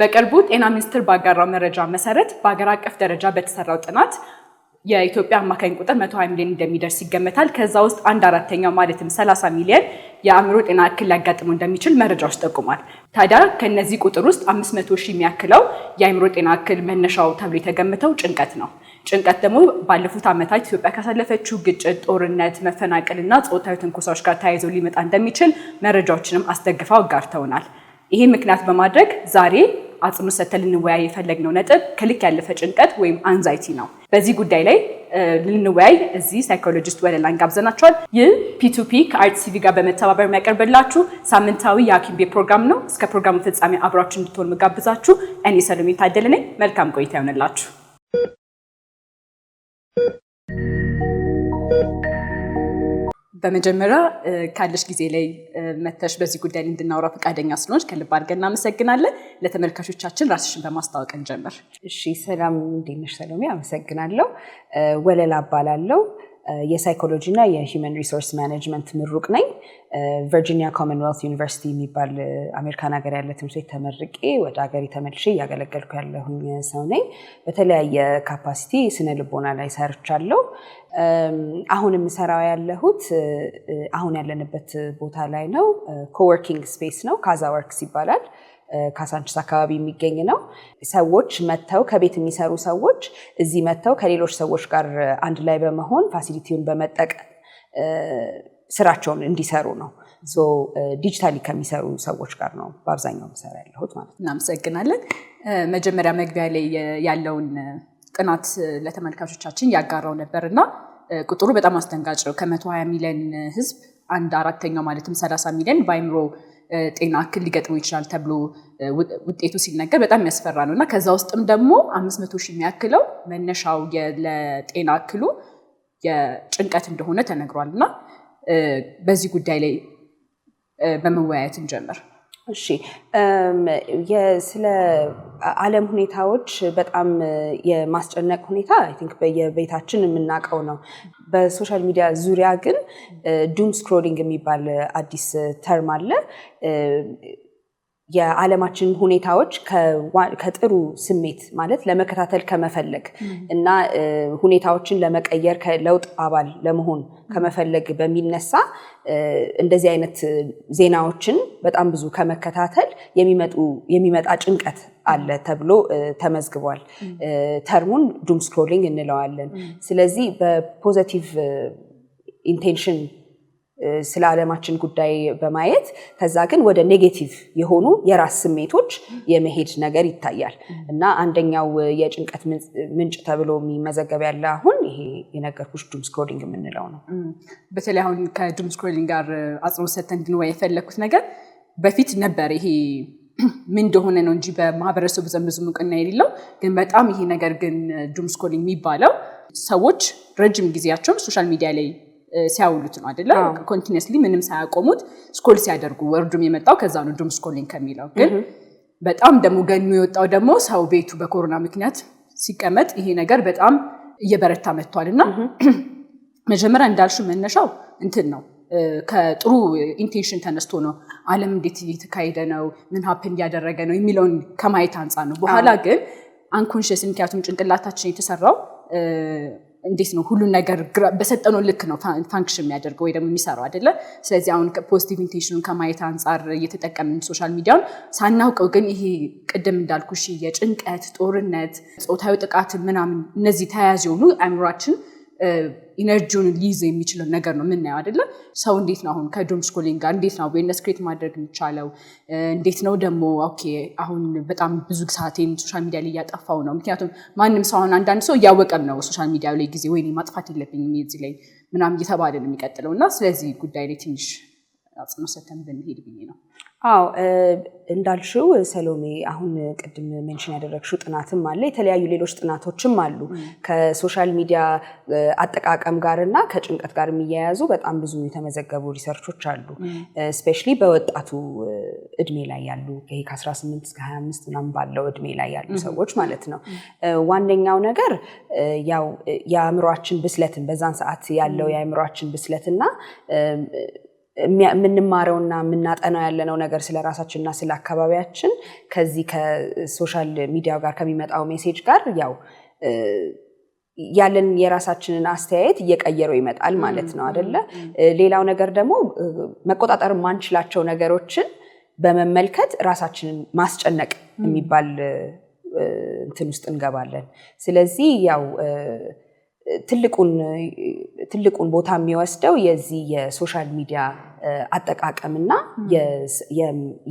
በቅርቡ ጤና ሚኒስቴር ባጋራው መረጃ መሰረት በአገር አቀፍ ደረጃ በተሰራው ጥናት የኢትዮጵያ አማካኝ ቁጥር 120 ሚሊዮን እንደሚደርስ ይገመታል። ከዛ ውስጥ 1/4 ማለትም 30 ሚሊዮን የአእምሮ ጤና እክል ሊያጋጥመው እንደሚችል መረጃዎች ጠቁሟል። ታዲያ ከነዚህ ቁጥር ውስጥ 500 ሺህ የሚያክለው የአእምሮ ጤና እክል መነሻው ተብሎ የተገመተው ጭንቀት ነው። ጭንቀት ደግሞ ባለፉት ዓመታት ኢትዮጵያ ካሳለፈችው ግጭት፣ ጦርነት፣ መፈናቀልና ጾታዊ ትንኮሳዎች ጋር ተያይዞ ሊመጣ እንደሚችል መረጃዎችንም አስደግፈው አጋርተውናል። ይሄ ምክንያት በማድረግ ዛሬ አጽንኦት ሰጥተን ልንወያይ የፈለግነው ነጥብ ከልክ ያለፈ ጭንቀት ወይም አንዛይቲ ነው። በዚህ ጉዳይ ላይ ልንወያይ እዚህ ሳይኮሎጂስት ወለላን ጋብዘናቸዋል። ይህ ፒ2ፒ ከአርትሲቪ ጋር በመተባበር የሚያቀርብላችሁ ሳምንታዊ የሐኪም ቤት ፕሮግራም ነው። እስከ ፕሮግራሙ ፍጻሜ አብራችሁ እንድትሆኑ መጋብዛችሁ እኔ ሰሎሜ ታደለ ነኝ። መልካም ቆይታ ይሆንላችሁ። በመጀመሪያ ካለሽ ጊዜ ላይ መተሽ በዚህ ጉዳይ ላይ እንድናወራ ፈቃደኛ ስለሆንሽ ከልብ አድርገን እናመሰግናለን። ለተመልካቾቻችን ራስሽን በማስተዋወቅ እንጀምር። እሺ፣ ሰላም እንዴት ነሽ ሰሎሜ? አመሰግናለሁ። ወለላ እባላለሁ። የሳይኮሎጂ እና የሂውመን ሪሶርስ ማኔጅመንት ምሩቅ ነኝ። ቨርጂኒያ ኮመንዌልት ዩኒቨርሲቲ የሚባል አሜሪካን ሀገር ያለ ትምህርት ቤት ተመርቄ ወደ ሀገሬ ተመልሼ እያገለገልኩ ያለሁኝ ሰው ነኝ። በተለያየ ካፓሲቲ ስነ ልቦና ላይ ሰርቻለሁ። አሁን የምሰራው ያለሁት አሁን ያለንበት ቦታ ላይ ነው። ኮወርኪንግ ስፔስ ነው። ካዛ ወርክስ ይባላል። ካሳንቺስ አካባቢ የሚገኝ ነው። ሰዎች መተው ከቤት የሚሰሩ ሰዎች እዚህ መተው ከሌሎች ሰዎች ጋር አንድ ላይ በመሆን ፋሲሊቲውን በመጠቀም ስራቸውን እንዲሰሩ ነው። ዲጂታሊ ከሚሰሩ ሰዎች ጋር ነው በአብዛኛው ምሰራ ያለሁት ማለት ነው። እናመሰግናለን። መጀመሪያ መግቢያ ላይ ያለውን ጥናት ለተመልካቾቻችን ያጋራው ነበርና ቁጥሩ በጣም አስደንጋጭ ነው። ከ120 ሚሊዮን ህዝብ 1/4 ማለትም 30 ሚሊዮን በአእምሮ ጤና እክል ሊገጥመው ይችላል ተብሎ ውጤቱ ሲነገር በጣም የሚያስፈራ ነው እና ከዛ ውስጥም ደግሞ 500 ሺህ የሚያክለው መነሻው ለጤና እክሉ የጭንቀት እንደሆነ ተነግሯል እና በዚህ ጉዳይ ላይ በመወያየት እንጀምር። እሺ፣ ስለ ዓለም ሁኔታዎች በጣም የማስጨነቅ ሁኔታ አይ ቲንክ በየቤታችን የምናውቀው ነው። በሶሻል ሚዲያ ዙሪያ ግን ዱም ስክሮሊንግ የሚባል አዲስ ተርም አለ። የዓለማችን ሁኔታዎች ከጥሩ ስሜት ማለት ለመከታተል ከመፈለግ እና ሁኔታዎችን ለመቀየር ከለውጥ አባል ለመሆን ከመፈለግ በሚነሳ እንደዚህ አይነት ዜናዎችን በጣም ብዙ ከመከታተል የሚመጣ ጭንቀት አለ ተብሎ ተመዝግቧል። ተርሙን ዱም ስክሮሊንግ እንለዋለን። ስለዚህ በፖዚቲቭ ኢንቴንሽን ስለ ዓለማችን ጉዳይ በማየት ከዛ ግን ወደ ኔጌቲቭ የሆኑ የራስ ስሜቶች የመሄድ ነገር ይታያል እና አንደኛው የጭንቀት ምንጭ ተብሎ የሚመዘገብ ያለ አሁን ይሄ የነገርኩሽ ዱም ስክሮሊንግ የምንለው ነው። በተለይ አሁን ከዱም ስክሮሊንግ ጋር አጽንኦት ሰጥተን እንድንወያይ የፈለኩት ነገር በፊት ነበር ይሄ ምን እንደሆነ ነው እንጂ በማህበረሰቡ ዘንድ ብዙ እውቅና የሌለው ግን በጣም ይሄ ነገር ግን ዱም ስክሮሊንግ የሚባለው ሰዎች ረጅም ጊዜያቸውን ሶሻል ሚዲያ ላይ ሲያውሉት ነው አይደለ? ኮንቲኒየስሊ ምንም ሳያቆሙት ስክሮል ሲያደርጉ ወርዱም የመጣው ከዛ ነው ዱም ስክሮሊንግ ከሚለው። ግን በጣም ደግሞ ገኑ የወጣው ደግሞ ሰው ቤቱ በኮሮና ምክንያት ሲቀመጥ ይሄ ነገር በጣም እየበረታ መጥቷልና መጀመሪያ እንዳልሽው መነሻው እንትን ነው ከጥሩ ኢንቴንሽን ተነስቶ ነው ዓለም እንዴት እየተካሄደ ነው ምን ሀፕን እያደረገ ነው የሚለውን ከማየት አንጻር ነው። በኋላ ግን አንኮንሽስ ምክንያቱም ጭንቅላታችን የተሰራው እንዴት ነው ሁሉ ነገር በሰጠነው ልክ ነው ፋንክሽን የሚያደርገው ወይ ደግሞ የሚሰራው አይደለ? ስለዚህ አሁን ፖዚቲቭ ኢንቴንሽኑን ከማየት አንጻር እየተጠቀምን ሶሻል ሚዲያውን ሳናውቀው ግን ይሄ ቅድም እንዳልኩሽ የጭንቀት፣ ጦርነት፣ ጾታዊ ጥቃት ምናምን እነዚህ ተያያዥ የሆኑ አእምሯችን ኢነርጂውን ሊይዝ የሚችለው ነገር ነው የምናየው አይደለ? ሰው እንዴት ነው አሁን ከዱም ስክሮሊንግ ጋር እንዴት ነው አዌርነስ ክሬት ማድረግ የሚቻለው? እንዴት ነው ደግሞ ኦኬ አሁን በጣም ብዙ ሰዓቴን ሶሻል ሚዲያ ላይ እያጠፋው ነው። ምክንያቱም ማንም ሰው አሁን አንዳንድ ሰው እያወቀም ነው ሶሻል ሚዲያ ላይ ጊዜ ወይኔ ማጥፋት የለብኝም እዚህ ላይ ምናምን እየተባለ ነው የሚቀጥለው እና ስለዚህ ጉዳይ ላይ ትንሽ አጽንኦት ሰጥተን ብንሄድ ብዬ ነው። አዎ እንዳልሽው ሰሎሜ አሁን ቅድም ሜንሽን ያደረግሽው ጥናትም አለ። የተለያዩ ሌሎች ጥናቶችም አሉ ከሶሻል ሚዲያ አጠቃቀም ጋርና ከጭንቀት ጋር የሚያያዙ በጣም ብዙ የተመዘገቡ ሪሰርቾች አሉ። ስፔሻሊ በወጣቱ እድሜ ላይ ያሉ ከ18 እስከ 25 ምናምን ባለው እድሜ ላይ ያሉ ሰዎች ማለት ነው። ዋነኛው ነገር ያው የአእምሯችን ብስለትን በዛን ሰዓት ያለው የአእምሯችን ብስለትና ምንማረውና ምናጠናው ያለነው ነገር ስለ ራሳችንና ስለ አካባቢያችን ከዚህ ከሶሻል ሚዲያው ጋር ከሚመጣው ሜሴጅ ጋር ያው ያለን የራሳችንን አስተያየት እየቀየረው ይመጣል ማለት ነው አይደለ? ሌላው ነገር ደግሞ መቆጣጠር ማንችላቸው ነገሮችን በመመልከት ራሳችንን ማስጨነቅ የሚባል እንትን ውስጥ እንገባለን። ስለዚህ ያው ትልቁን ቦታ የሚወስደው የዚህ የሶሻል ሚዲያ አጠቃቀምና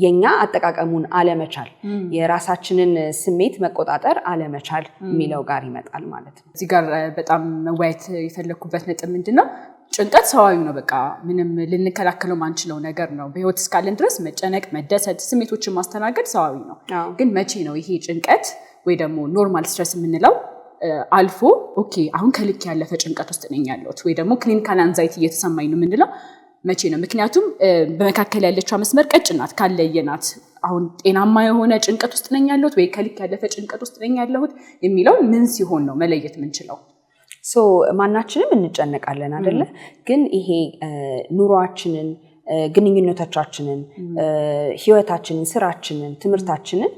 የኛ አጠቃቀሙን አለመቻል የራሳችንን ስሜት መቆጣጠር አለመቻል የሚለው ጋር ይመጣል ማለት ነው። እዚህ ጋር በጣም መወያየት የፈለኩበት ነጥብ ምንድነው? ጭንቀት ሰዋዊ ነው። በቃ ምንም ልንከላከለው ማንችለው ነገር ነው። በህይወት እስካለን ድረስ መጨነቅ፣ መደሰት፣ ስሜቶችን ማስተናገድ ሰዋዊ ነው። ግን መቼ ነው ይሄ ጭንቀት ወይ ደግሞ ኖርማል ስትረስ የምንለው አልፎ ኦኬ አሁን ከልክ ያለፈ ጭንቀት ውስጥ ነኝ ያለሁት ወይ ደግሞ ክሊኒካል አንዛይቲ እየተሰማኝ ነው የምንለው መቼ ነው? ምክንያቱም በመካከል ያለችው መስመር ቀጭን ናት። ካለየናት አሁን ጤናማ የሆነ ጭንቀት ውስጥ ነኝ ያለሁት ወይ ከልክ ያለፈ ጭንቀት ውስጥ ነኝ ያለሁት የሚለው ምን ሲሆን ነው መለየት የምንችለው? ማናችንም እንጨነቃለን አይደለ? ግን ይሄ ኑሯችንን፣ ግንኙነቶቻችንን፣ ህይወታችንን፣ ስራችንን፣ ትምህርታችንን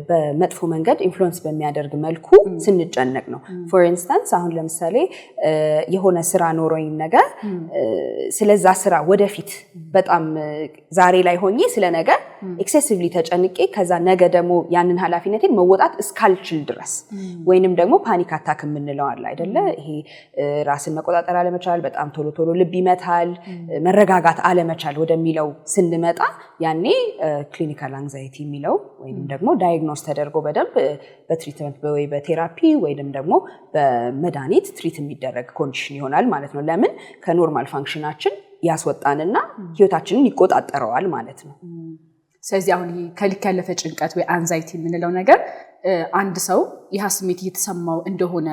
በመጥፎ መንገድ ኢንፍሉዌንስ በሚያደርግ መልኩ ስንጨነቅ ነው። ፎር ኢንስታንስ አሁን ለምሳሌ የሆነ ስራ ኖሮኝ ነገር ስለዛ ስራ ወደፊት በጣም ዛሬ ላይ ሆኜ ስለ ነገ ኤክሴሲቭሊ ተጨንቄ ከዛ ነገ ደግሞ ያንን ኃላፊነቴን መወጣት እስካልችል ድረስ ወይንም ደግሞ ፓኒክ አታክ የምንለው አለ አይደለ? ይሄ ራስን መቆጣጠር አለመቻል፣ በጣም ቶሎ ልብ ይመታል፣ መረጋጋት አለመቻል ወደሚለው ስንመጣ ያኔ ክሊኒካል አንዛይቲ የሚለው ወይንም ደግሞ ዳያግኖስ ተደርጎ በደንብ በትሪትመንት ወይ በቴራፒ ወይንም ደግሞ በመድኃኒት ትሪት የሚደረግ ኮንዲሽን ይሆናል ማለት ነው። ለምን ከኖርማል ፋንክሽናችን ያስወጣንና ህይወታችንን ይቆጣጠረዋል ማለት ነው። ስለዚህ አሁን ከልክ ያለፈ ጭንቀት ወይ አንዛይቲ የምንለው ነገር አንድ ሰው ይህ ስሜት እየተሰማው እንደሆነ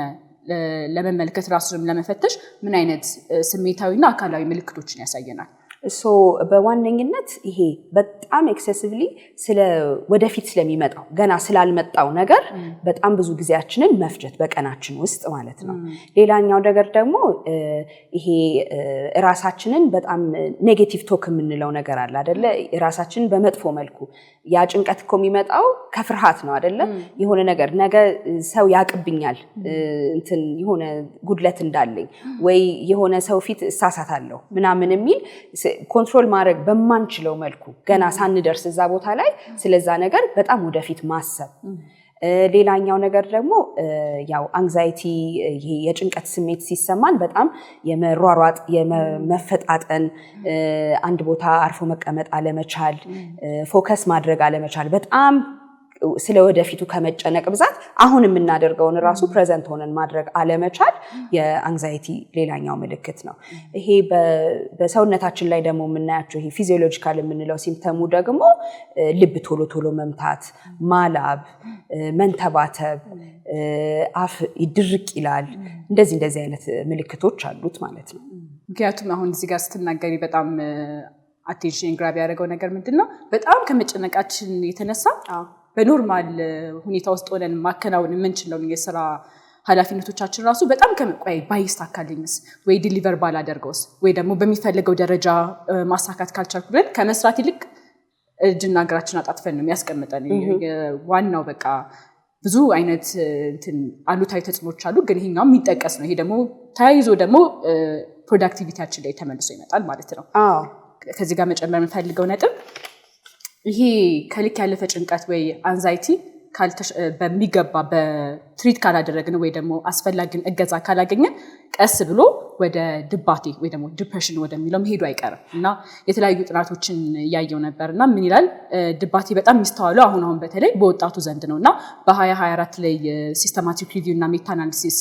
ለመመልከት ራሱንም ለመፈተሽ ምን አይነት ስሜታዊና አካላዊ ምልክቶችን ያሳየናል? በዋነኝነት ይሄ በጣም ኤክሴሲቭሊ ወደፊት ስለሚመጣው ገና ስላልመጣው ነገር በጣም ብዙ ጊዜያችንን መፍጀት በቀናችን ውስጥ ማለት ነው። ሌላኛው ነገር ደግሞ ይሄ ራሳችንን በጣም ኔጌቲቭ ቶክ የምንለው ነገር አለ አይደለ? ራሳችንን በመጥፎ መልኩ ያ ጭንቀት እኮ የሚመጣው ከፍርሃት ነው አይደለ? የሆነ ነገር ነገ ሰው ያቅብኛል እንትን የሆነ ጉድለት እንዳለኝ ወይ የሆነ ሰው ፊት እሳሳታለሁ ምናምን የሚል ኮንትሮል ማድረግ በማንችለው መልኩ ገና ሳንደርስ እዛ ቦታ ላይ ስለዛ ነገር በጣም ወደፊት ማሰብ። ሌላኛው ነገር ደግሞ ያው አንዛይቲ ይሄ የጭንቀት ስሜት ሲሰማን በጣም የመሯሯጥ የመፈጣጠን አንድ ቦታ አርፎ መቀመጥ አለመቻል፣ ፎከስ ማድረግ አለመቻል፣ በጣም ስለ ወደፊቱ ከመጨነቅ ብዛት አሁን የምናደርገውን ራሱ ፕሬዘንት ሆነን ማድረግ አለመቻል የአንዛይቲ ሌላኛው ምልክት ነው። ይሄ በሰውነታችን ላይ ደግሞ የምናያቸው ይሄ ፊዚዮሎጂካል የምንለው ሲምፕተሙ ደግሞ ልብ ቶሎ መምታት፣ ማላብ፣ መንተባተብ፣ አፍ ይድርቅ ይላል። እንደዚህ አይነት ምልክቶች አሉት ማለት ነው። ምክንያቱም አሁን እዚህ ጋር ስትናገሪ በጣም አቴንሽን ግራብ ያደረገው ነገር ምንድነው? በጣም ከመጨነቃችን የተነሳ በኖርማል ሁኔታ ውስጥ ሆነን ማከናወን የምንችለውን የስራ ኃላፊነቶቻችን ራሱ በጣም ከመቆይ ባይሳካልኝስ ወይ ዲሊቨር ባላደርገውስ ወይ ደግሞ በሚፈልገው ደረጃ ማሳካት ካልቻልኩ ብለን ከመስራት ይልቅ እጅና እግራችን አጣጥፈን ነው የሚያስቀምጠን። ዋናው በቃ ብዙ አይነት አሉታዊ ተጽዕኖች አሉ፣ ግን ይሄኛው የሚጠቀስ ነው። ይሄ ደግሞ ተያይዞ ደግሞ ፕሮዳክቲቪቲያችን ላይ ተመልሶ ይመጣል ማለት ነው። ከዚህ ጋር መጨመር የምፈልገው ነጥብ ይሄ ከልክ ያለፈ ጭንቀት ወይ አንዛይቲ በሚገባ በትሪት ካላደረግን ወይ ደግሞ አስፈላጊውን እገዛ ካላገኘን ቀስ ብሎ ወደ ድባቴ ወይ ደግሞ ዲፕሬሽን ወደሚለው መሄዱ አይቀርም እና የተለያዩ ጥናቶችን እያየው ነበር እና ምን ይላል ድባቴ በጣም የሚስተዋለው አሁን በተለይ በወጣቱ ዘንድ ነው እና በ2024 ላይ ሲስተማቲክ ሪቪው እና ሜታ አናሊሲስ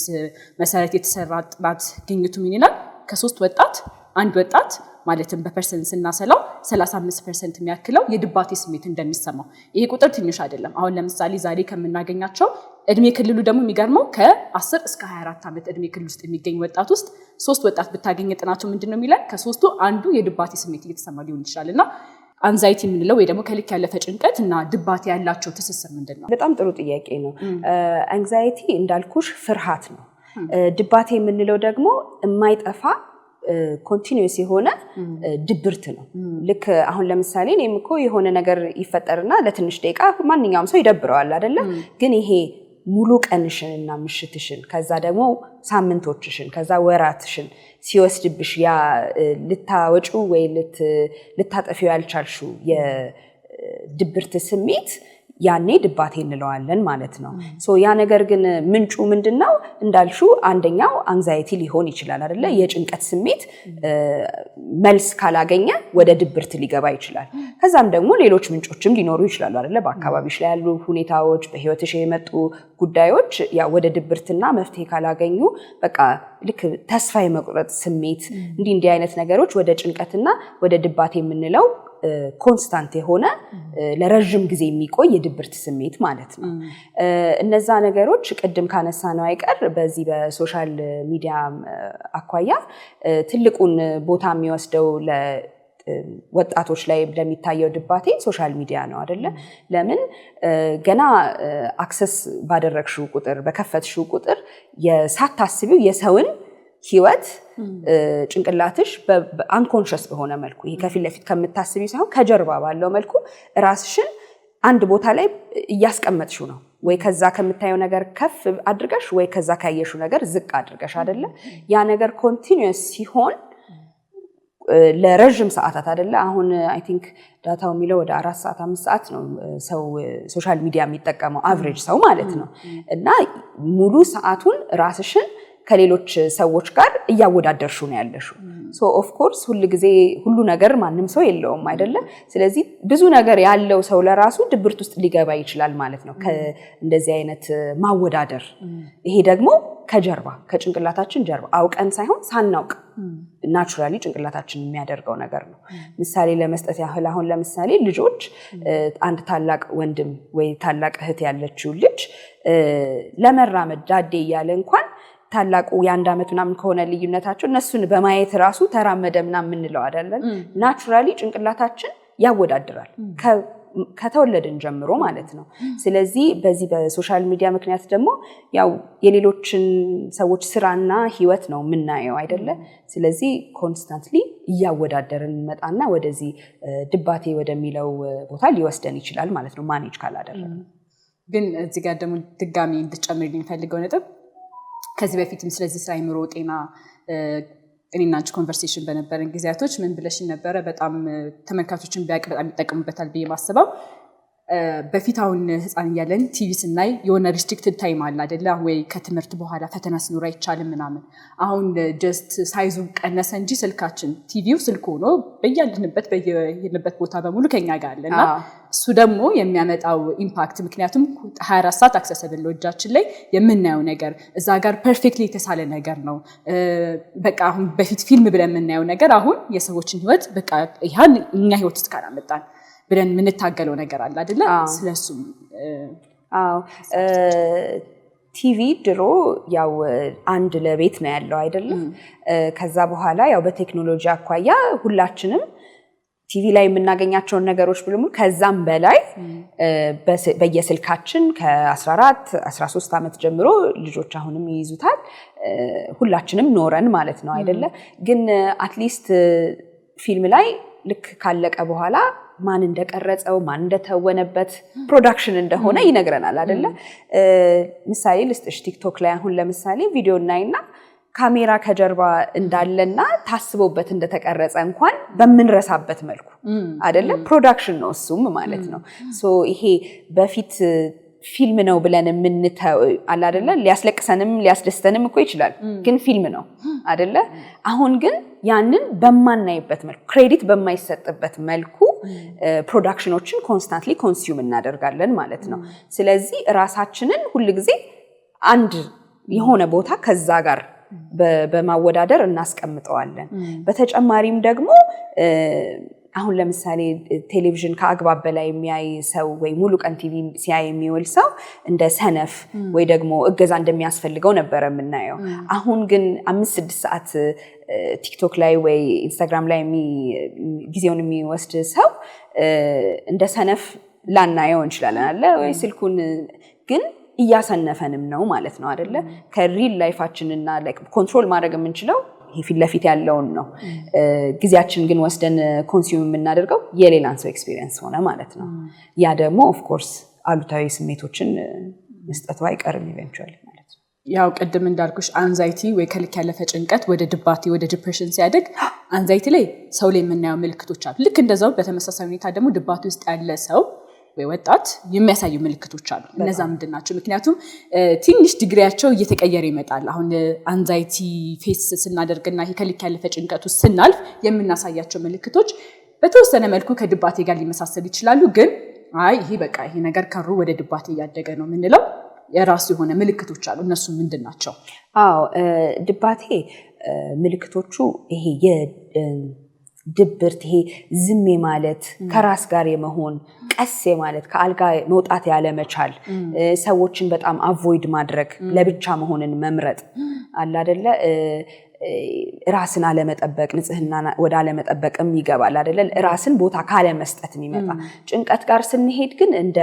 መሰረት የተሰራ ጥናት ግኝቱ ምን ይላል? ከ3 ወጣት አንድ ወጣት ማለትም በፐርሰንት ስናሰላው 35% የሚያክለው የድባቴ ስሜት እንደሚሰማው። ይሄ ቁጥር ትንሽ አይደለም። አሁን ለምሳሌ ዛሬ ከምናገኛቸው እድሜ ክልሉ ደግሞ የሚገርመው ከ10 እስከ 24 ዓመት እድሜ ክልል ውስጥ የሚገኝ ወጣት ውስጥ 3 ወጣት ብታገኝ ጥናቱ ምንድነው የሚለን? ከ3ቱ አንዱ የድባቴ ስሜት እየተሰማ ሊሆን ይችላል እና አንዛይቲ የምንለው ወይ ደግሞ ከልክ ያለፈ ጭንቀት እና ድባቴ ያላቸው ትስስር ምንድነው? በጣም ጥሩ ጥያቄ ነው። አንዛይቲ እንዳልኩሽ ፍርሃት ነው። ድባቴ የምንለው ደግሞ የማይጠፋ ኮንቲኒዩስ የሆነ ድብርት ነው ልክ አሁን ለምሳሌ እኔም እኮ የሆነ ነገር ይፈጠርና ለትንሽ ደቂቃ ማንኛውም ሰው ይደብረዋል አይደለ ግን ይሄ ሙሉ ቀንሽንና ምሽትሽን ከዛ ደግሞ ሳምንቶችሽን ከዛ ወራትሽን ሲወስድብሽ ያ ልታወጩ ወይ ልታጠፊው ያልቻልሽው የድብርት ስሜት ያኔ ድባቴ እንለዋለን ማለት ነው ሶ ያ ነገር ግን ምንጩ ምንድነው እንዳልሹ አንደኛው አንዛይቲ ሊሆን ይችላል አይደለ የጭንቀት ስሜት መልስ ካላገኘ ወደ ድብርት ሊገባ ይችላል ከዛም ደግሞ ሌሎች ምንጮችም ሊኖሩ ይችላሉ አይደለ በአካባቢሽ ላይ ያሉ ሁኔታዎች በህይወትሽ የመጡ ጉዳዮች ያ ወደ ድብርትና መፍትሄ ካላገኙ በቃ ልክ ተስፋ የመቁረጥ ስሜት እንዲህ አይነት ነገሮች ወደ ጭንቀትና ወደ ድባቴ የምንለው ኮንስታንት የሆነ ለረጅም ጊዜ የሚቆይ የድብርት ስሜት ማለት ነው እነዛ ነገሮች ቅድም ካነሳ ነው አይቀር በዚህ በሶሻል ሚዲያ አኳያ ትልቁን ቦታ የሚወስደው ወጣቶች ላይ ለሚታየው ድባቴ ሶሻል ሚዲያ ነው አይደለ ለምን ገና አክሰስ ባደረግሽው ቁጥር በከፈትሽው ቁጥር የሳታስቢው የሰውን ህይወት ጭንቅላትሽ በአንኮንሽስ በሆነ መልኩ ይሄ ከፊት ለፊት ከምታስቢ ሳይሆን ከጀርባ ባለው መልኩ ራስሽን አንድ ቦታ ላይ እያስቀመጥሽው ነው ወይ ከዛ ከምታየው ነገር ከፍ አድርገሽ ወይ ከዛ ካየሽው ነገር ዝቅ አድርገሽ አይደለ ያ ነገር ኮንቲኒዩስ ሲሆን ለረጅም ሰዓታት አይደለ አሁን አይ ቲንክ ዳታው የሚለው ወደ 4 ሰዓት 5 ሰዓት ነው ሰው ሶሻል ሚዲያ የሚጠቀመው አቨሬጅ ሰው ማለት ነው እና ሙሉ ሰዓቱን ራስሽን ከሌሎች ሰዎች ጋር እያወዳደርሹ ነው ያለሽው ሶ ኦፍ ኮርስ ሁሉ ነገር ማንንም ሰው የለውም አይደለ ስለዚህ ብዙ ነገር ያለው ሰው ለራሱ ድብርት ውስጥ ሊገባ ይችላል ማለት ነው እንደዚህ አይነት ማወዳደር ይሄ ደግሞ ከጭንቅላታችን ጀርባ አውቀን ሳይሆን ሳናውቅ ናቹራሊ ጭንቅላታችን የሚያደርገው ነገር ነው ምሳሌ ለመስጠት ያህል አሁን ለምሳሌ ልጆች አንድ ታላቅ ወንድም ወይ ታላቅ እህት ያለችው ልጅ ለመራመድ ዳዴ እያለ እንኳን ታላቁ የአንድ አመት ምናምን ከሆነ ልዩነታቸው እነሱን በማየት ራሱ ተራመደ ምናምን እንለው አይደለም ናቹራሊ ጭንቅላታችን ያወዳድራል ከተወለድን ጀምሮ ማለት ነው ስለዚህ በዚህ በሶሻል ሚዲያ ምክንያት ደግሞ ያው የሌሎችን ሰዎች ስራና ህይወት ነው የምናየው አይደለ ስለዚህ ኮንስታንትሊ እያወዳደርን መጣና ወደዚህ ድባቴ ወደሚለው ቦታ ሊወስደን ይችላል ማለት ነው ማኔጅ ካላደረግን ግን እዚህ ጋር ደግሞ ድጋሚ እንድትጨምሪልኝ ፈልገው ነጥብ ከዚህ በፊትም ስለዚህ ስራ አይምሮ ጤና እኔና አንቺ ኮንቨርሴሽን በነበረን ጊዜያቶች ምን ብለሽኝ ነበረ በጣም ተመልካቾችን ቢያውቅ በጣም ይጠቀሙበታል ብዬ ማስበው በፊት አሁን ህፃን እያለን ቲቪ ስናይ የሆነ ሪስትሪክትድ ታይም አለ አይደለ ወይ ከትምህርት በኋላ ፈተና ሲኖር አይቻልም ምናምን አሁን ጀስት ሳይዙ ቀነሰ እንጂ ስልካችን ቲቪው ስልኩ ነው በየሄድንበት ቦታ በሙሉ ከኛ ጋር አለና እሱ ደግሞ የሚያመጣው ኢምፓክት ምክንያቱም 24 ሰዓት አክሰሰብል እጃችን ላይ የምናየው ነገር እዛ ጋር ፐርፌክትሊ የተሳለ ነገር ነው በቃ አሁን በፊት ፊልም ብለን የምናየው ነገር አሁን የሰዎችን ህይወት በቃ ያን እኛ ህይወት ውስጥ ካላመጣን ብለን ምንታገለው ነገር አለ አይደለ ስለሱ ቲቪ ድሮ ያው አንድ ለቤት ነው ያለው አይደለ ከዛ በኋላ ያው በቴክኖሎጂ አኳያ ሁላችንም ቲቪ ላይ የምናገኛቸውን ነገሮች ብለሙ ከዛም በላይ በየስልካችን ከ14 13 አመት ጀምሮ ልጆች አሁንም ይይዙታል ሁላችንም ኖረን ማለት ነው አይደለ ግን አትሊስት ፊልም ላይ ልክ ካለቀ በኋላ ማን እንደቀረጸው ማን እንደተወነበት ፕሮዳክሽን እንደሆነ ይነግረናል አይደለ ምሳሌ ልስጥሽ ቲክቶክ ላይ አሁን ለምሳሌ ቪዲዮ እናይና ካሜራ ከጀርባ እንዳለና ታስቦበት እንደተቀረጸ እንኳን በመንረሳበት መልኩ አይደለ ፕሮዳክሽን ነው እሱም ማለት ነው ሶ ይሄ በፊት ፊልም ነው ብለን የምንተው አለ አይደለ ሊያስለቅሰንም ሊያስደስተንም እኮ ይችላል ግን ፊልም ነው አይደለ አሁን ግን ያንን በማናይበት መልኩ ክሬዲት በማይሰጥበት መልኩ ፕሮዳክሽኖችን ኮንስታንትሊ ኮንሱም እናደርጋለን ማለት ነው ስለዚህ ራሳችንን ሁሉ ጊዜ አንድ የሆነ ቦታ ከዛ ጋር በማወዳደር እናስቀምጠዋለን በተጨማሪም ደግሞ አሁን ለምሳሌ ቴሌቪዥን ከአግባብ በላይ የሚያይ ሰው ወይ ሙሉ ቀን ቲቪ ሲያይ የሚውል ሰው እንደ ሰነፍ ወይ ደግሞ እገዛ እንደሚያስፈልገው ነበር የምናየው አሁን ግን 5-6 ሰዓት ቲክቶክ ላይ ወይ ኢንስታግራም ላይ ጊዜውን የሚወስድ ሰው እንደ ሰነፍ ላናየው እንችላለን አለ ወይ ስልኩን ግን እያሰነፈንም ነው ማለት ነው አይደለ ከሪል ላይፋችንና ላይክ ኮንትሮል ማድረግ የምንችለው ይሄ ፊት ለፊት ያለውን ነው ግዚያችን ግን ወስደን ኮንሱም የምናደርገው የሌላን ሰው ኤክስፒሪየንስ ሆነ ማለት ነው ያ ደግሞ ኦፍ ኮርስ አሉታዊ ስሜቶችን መስጠቱ አይቀርም ኢቨንቹዋሊ ማለት ነው ያው ቀደም እንዳልኩሽ አንዛይቲ ወይ ከልክ ያለፈ ጭንቀት ወደ ድባቴ ወደ ዲፕሬሽን ሲያደግ አንዛይቲ ላይ ሰው ላይ የምናየው ምልክቶች አሉ ልክ እንደዛው በተመሳሳይ ሁኔታ ደግሞ ድባቴ ውስጥ ያለ ሰው ወይ ወጣት የሚያሳዩ ምልክቶች አሉ እነዛ ምንድናቸው ምክንያቱም ትንሽ ዲግሪያቸው እየተቀየረ ይመጣል አሁን አንዛይቲ ፌስ ስናደርግና ይሄ ከልክ ያለፈ ጭንቀት ውስጥ ስናልፍ የምናሳያቸው ምልክቶች በተወሰነ መልኩ ከድባቴ ጋር ሊመሳሰሉ ይችላሉ ግን አይ ይሄ በቃ ይሄ ነገር ከሩ ወደ ድባቴ ያደገ ነው ምንለው የራሱ የሆነ ምልክቶች አሉ እነሱ ምንድናቸው አዎ ድባቴ ምልክቶቹ ይሄ ድብርት ይሄ ዝም ማለት ከራስ ጋር የመሆን ቀስ ማለት ከአልጋ መውጣት ያለ መቻል ሰዎችን በጣም አቮይድ ማድረግ ለብቻ መሆንን መምረጥ አለ አይደለ ራስን አለ መጠበቅ ንጽህና ወደ አለ መጠበቅም ይገባል አይደለ ራስን ቦታ ካለ መስጠት የሚመጣ ጭንቀት ጋር ስንሄድ ግን እንደ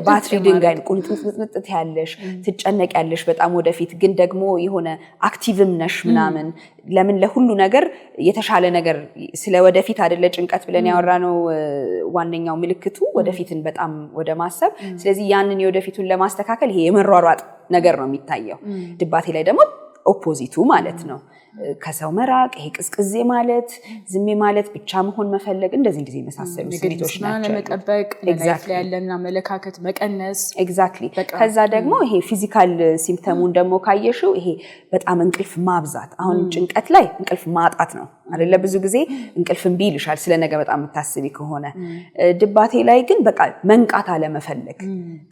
ባትሪ ድንጋይ ቁንጥጥጥ ያለሽ ትጨነቅ ያለሽ በጣም ወደፊት ግን ደግሞ የሆነ አክቲቭም ነሽ ምናምን ለምን ለሁሉ ነገር የተሻለ ነገር ስለ ወደፊት አይደለ ጭንቀት ብለን ያወራነው ዋነኛው ምልክቱ ወደፊትን በጣም ወደ ማሰብ ስለዚህ ያንን የወደፊቱን ለማስተካከል ይሄ የመሯሯጥ ነገር ነው የሚታየው ድባቴ ላይ ደግሞ ኦፖዚቱ ማለት ነው ከሰው መራቅ ይሄ ቅዝቅዜ ማለት ዝም ማለት ብቻ መሆን መፈለግ እንደዚህ መሳሰሉ ስሜቶች ናቸው ለመጠበቅ ላይፍ ላይ ያለና መለካከት መቀነስ ኤግዛክትሊ ከዛ ደግሞ ይሄ ፊዚካል ሲምፕተሙን ደግሞ ካየሽው ይሄ በጣም እንቅልፍ ማብዛት አሁን ጭንቀት ላይ እንቅልፍ ማጣት ነው አይደለ ብዙ ጊዜ እንቅልፍን ቢልሻል ስለነገ በጣም የምታስቢ ከሆነ ድባቴ ላይ ግን በቃ መንቃት አለ መፈለግ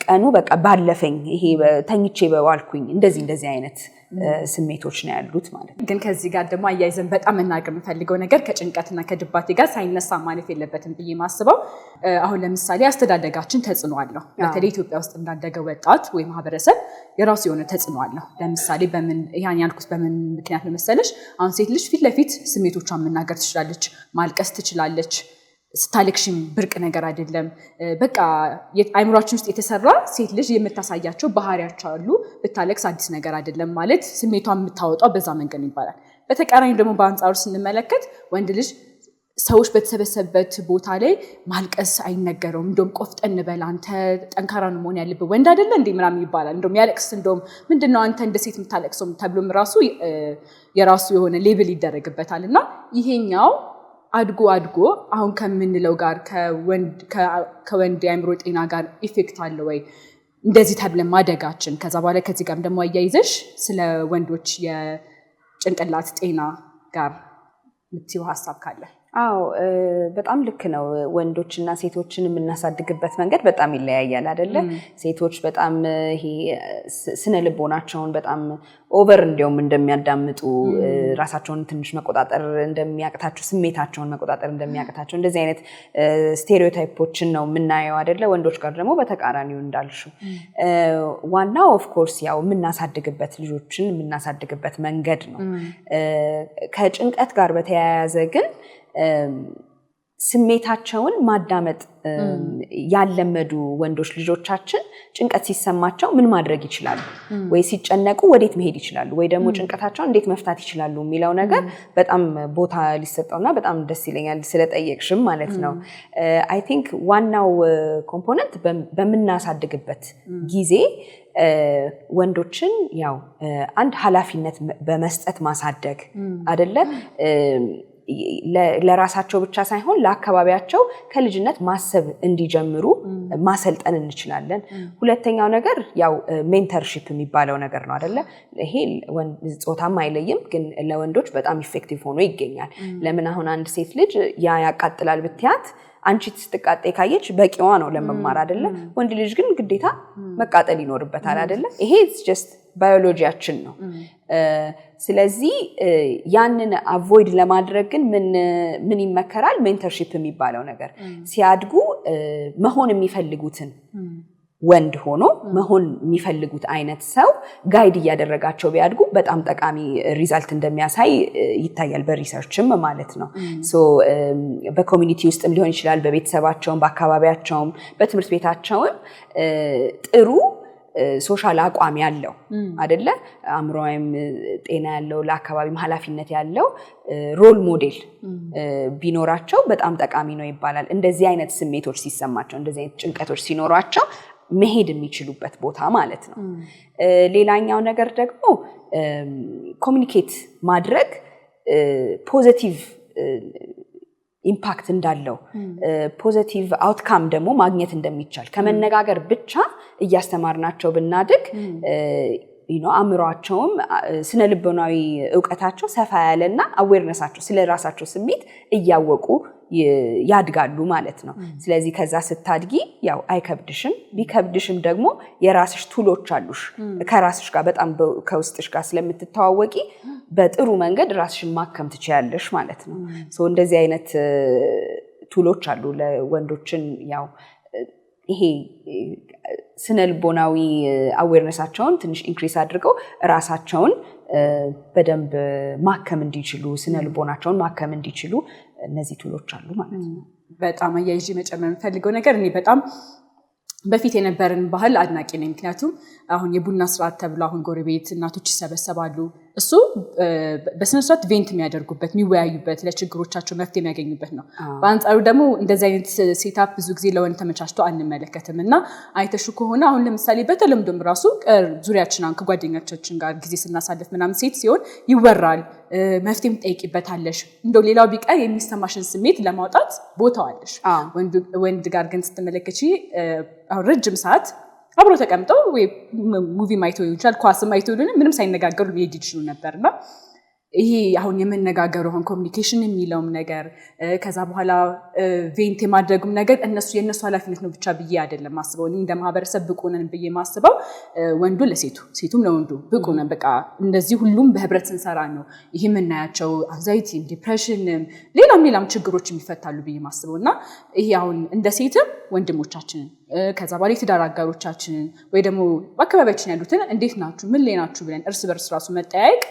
ቀኑ በቃ ባለፈኝ ይሄ ተኝቼ በዋልኩኝ እንደዚህ አይነት ስሜቶች ነው ያሉት ማለት ነው ግን ከዚህ ጋር ደግሞ አያይዘን በጣም እናገር የምፈልገው ነገር ከጭንቀትና ከድባቴ ጋር ሳይነሳ ማለት የለበትም ብዬ ማስበው አሁን ለምሳሌ አስተዳደጋችን ተጽዕኖ አለው በተለይ ኢትዮጵያ ውስጥ እንዳደገ ወጣት ወይ ማህበረሰብ የራሱ የሆነ ተጽዕኖ አለው ለምሳሌ በምን ያን ያልኩት በምን ምክንያት ነው መሰለሽ አሁን ሴት ልጅ ፊት ለፊት ስሜቶቿን መናገር ትችላለች ማልቀስ ትችላለች ስታለክሽም ብርቅ ነገር አይደለም በቃ አይምሮአችን ውስጥ የተሰራ ሴት ልጅ የምታሳያቸው ባህሪያቸው አሉ ብታለክስ አዲስ ነገር አይደለም ማለት ስሜቷን የምታወጣው በዛ መንገድ ይባላል በተቃራኒ ደግሞ በአንጻሩ ስንመለከት ወንድ ልጅ ሰዎች በተሰበሰበበት ቦታ ላይ ማልቀስ አይነገረውም እንደውም ቆፍጠን በል አንተ ጠንካራ ነው መሆን ያለብህ ወንድ አይደለ እንዴ ምናምን ይባላል እንደውም ያለቅስ እንደውም ምንድነው አንተ እንደ ሴት የምታለቅሰው ተብሎም ራሱ የራሱ የሆነ ሌብል ይደረግበታልና ይሄኛው አድጎ አሁን ከምንለው ጋር ከወንድ የአእምሮ ጤና ጋር ኢፌክት አለ ወይ እንደዚህ ተብለን ማደጋችን ከዛ በኋላ ከዚህ ጋርም ደግሞ አያይዘሽ ስለ ወንዶች የጭንቅላት ጤና ጋር ምትይው ሐሳብ ካለ አዎ በጣም ልክ ነው ወንዶችና ሴቶችን የምናሳድግበት መንገድ በጣም ይለያያል አይደለ ሴቶች በጣም ይሄ ስነ ልቦናቸውን በጣም ኦቨር እንደውም እንደሚያዳምጡ ራሳቸውን ትንሽ መቆጣጠር እንደሚያቅታቸው ስሜታቸውን መቆጣጠር እንደሚያቅታቸው እንደዚህ አይነት ስቴሪዮታይፖችን ነው የምናየው አይደለ ወንዶች ጋር ደግሞ በተቃራኒው እንዳልሽው ዋናው ኦፍ ኮርስ ያው የምናሳድግበት ልጆችን የምናሳድግበት መንገድ ነው ከጭንቀት ጋር በተያያዘ ግን ስሜታቸውን ማዳመጥ ያለመዱ ወንዶች ልጆቻችን ጭንቀት ሲሰማቸው ምን ማድረግ ይችላሉ ወይ ሲጨነቁ ወዴት መሄድ ይችላሉ ወይ ደግሞ ጭንቀታቸውን እንዴት መፍታት ይችላሉ የሚለው ነገር በጣም ቦታ ሊሰጠውና በጣም ደስ ይለኛል ስለጠየቅሽም ማለት ነው አይ ቲንክ ዋናው ኮምፖነንት በመናሳድግበት ጊዜ ወንዶችን ያው አንድ ኃላፊነት በመስጠት ማሳደግ አይደለ ለራሳቸው ብቻ ሳይሆን ለአካባቢያቸው ከልጅነት ማሰብ እንዲጀምሩ ማሰልጠን እንችላለን ሁለተኛው ነገር ያው ሜንተርሺፕ የሚባለው ነገር ነው አይደለ ይሄ ጾታም አይለይም ግን ለወንዶች በጣም ኢፌክቲቭ ሆኖ ይገኛል ለምን አሁን አንድ ሴት ልጅ ያቃጥላል ብትያት አንቺ ስትቃጠ ካየች በቂዋ ነው ለመማር አይደለ ወንድ ልጅ ግን ግዴታ መቃጠል ይኖርበታል አይደለ ይሄ just ባዮሎጂያችን ነው ስለዚህ ያንን አቮይድ ለማድረግ ግን ምን ይመከራል ሜንተርሺፕ የሚባለው ነገር ሲያድጉ መሆን የሚፈልጉትን ወንድ ሆኖ መሆን የሚፈልጉት አይነት ሰው ጋይድ እያደረጋቸው ቢያድጉ በጣም ጠቃሚ ሪዛልት እንደሚያሳይ ይታያል በሪሰርችም ማለት ነው ሶ በኮሚኒቲ ውስጥም ሊሆን ይችላል በቤተሰባቸውም በአካባቢያቸውም በትምህርት ቤታቸውም ጥሩ ሶሻል አቋም ያለው አይደለ አእምሮአዊም ጤና ያለው ለአካባቢም ኃላፊነት ያለው ሮል ሞዴል ቢኖራቸው በጣም ጠቃሚ ነው ይባላል እንደዚህ አይነት ስሜቶች ሲሰማቸው እንደዚህ አይነት ጭንቀቶች ሲኖራቸው መሄድ የሚችሉበት ቦታ ማለት ነው ሌላኛው ነገር ደግሞ ኮሙኒኬት ማድረግ ፖዚቲቭ ኢምፓክት እንዳለው ፖዚቲቭ አውትካም ደግሞ ማግኘት እንደሚቻል ከመነጋገር ብቻ እያስተማርናቸው ብናድግ አእምሮአቸውም ስነ ልቦናዊ ዕውቀታቸው ሰፋ ያለና አዌርነሳቸው ስለ ራሳቸው ስሜት እያወቁ ያድጋሉ ማለት ነው ስለዚህ ከዛ ስታድጊ ያው አይከብድሽም ቢከብድሽም ደግሞ የራስሽ ቱሎች አሉሽ ከራስሽ ጋር በጣም ከውስጥሽ ጋር ስለምትተዋወቂ በጥሩ መንገድ ራስሽን ማከም ትችያለሽ ማለት ነው ሶ እንደዚህ አይነት ቱሎች አሉ ለወንዶችን ያው ይሄ ስነልቦናዊ አዌርነሳቸውን ትንሽ ኢንክሪስ አድርገው ራሳቸውን በደንብ ማከም እንዲችሉ ስነልቦናቸውን ማከም እንዲችሉ እነዚህ ቱሎች አሉ ማለት ነው በጣም አያይዤ መጨመር የምፈልገው ነገር እኔ በጣም በፊት የነበረን ባህል አድናቂ ነኝ ምክንያቱም አሁን የቡና ስርዓት ተብሎ አሁን ጎረቤት እናቶች ይሰበሰባሉ እሱ በስነ ስርዓት ኢቨንት የሚያደርጉበት የሚወያዩበት ለችግሮቻቸው መፍትሄ የሚያገኙበት ነው በአንጻሩ ደግሞ እንደዚህ አይነት ሴታፕ ብዙ ጊዜ ለወንድ ተመቻችቶ አንመለከትም እና አይተሹ ከሆነ አሁን ለምሳሌ በተለምዶም ራሱ ዙሪያችን አሁን ከጓደኞቻችን ጋር ጊዜ ስናሳልፍ ምናምን ሴት ሲሆን ይወራል መፍትሄም ጠይቂበታለሽ እንደው ሌላው ቢቀር የሚሰማሽን ስሜት ለማውጣት ቦታው አለሽ ወንድ ጋር ግን ስትመለከቺ አሁን ረጅም ሰዓት አብሮ ተቀምጠው ወይ ሙቪ ማይቶ ይችላል ኳስ ማይቶ ይሉን ምንም ሳይነጋገሩ ሊሄድ ይችላል ነበርና ይሄ አሁን የመነጋገሩ አሁን ኮሙኒኬሽን የሚለውም ነገር ከዛ በኋላ ቬንት የማድረጉም ነገር የነሱ ኃላፊነት ነው ብቻ ብዬ አይደለም ማስበው እንደ ማህበረሰብ ብቁ ነን ብዬ ማስበው ወንዱ ለሴቱ ሴቱም ለወንዱ ብቁ ነን በቃ እንደዚህ ሁሉም በህብረት ስንሰራ ነው ይሄ የምናያቸው አንዛይቲ ዲፕሬሽን ሌላም ችግሮች የሚፈታሉ ብዬ ማስበውና ይሄ አሁን እንደ ሴትም ወንድሞቻችንን ከዛ በኋላ የትዳር አጋሮቻችንን ወይ ደግሞ በአካባቢያችን ያሉትን እንዴት ናችሁ ምን ላይ ናችሁ ብለን እርስ በርስ ራሱ መጠያየቅ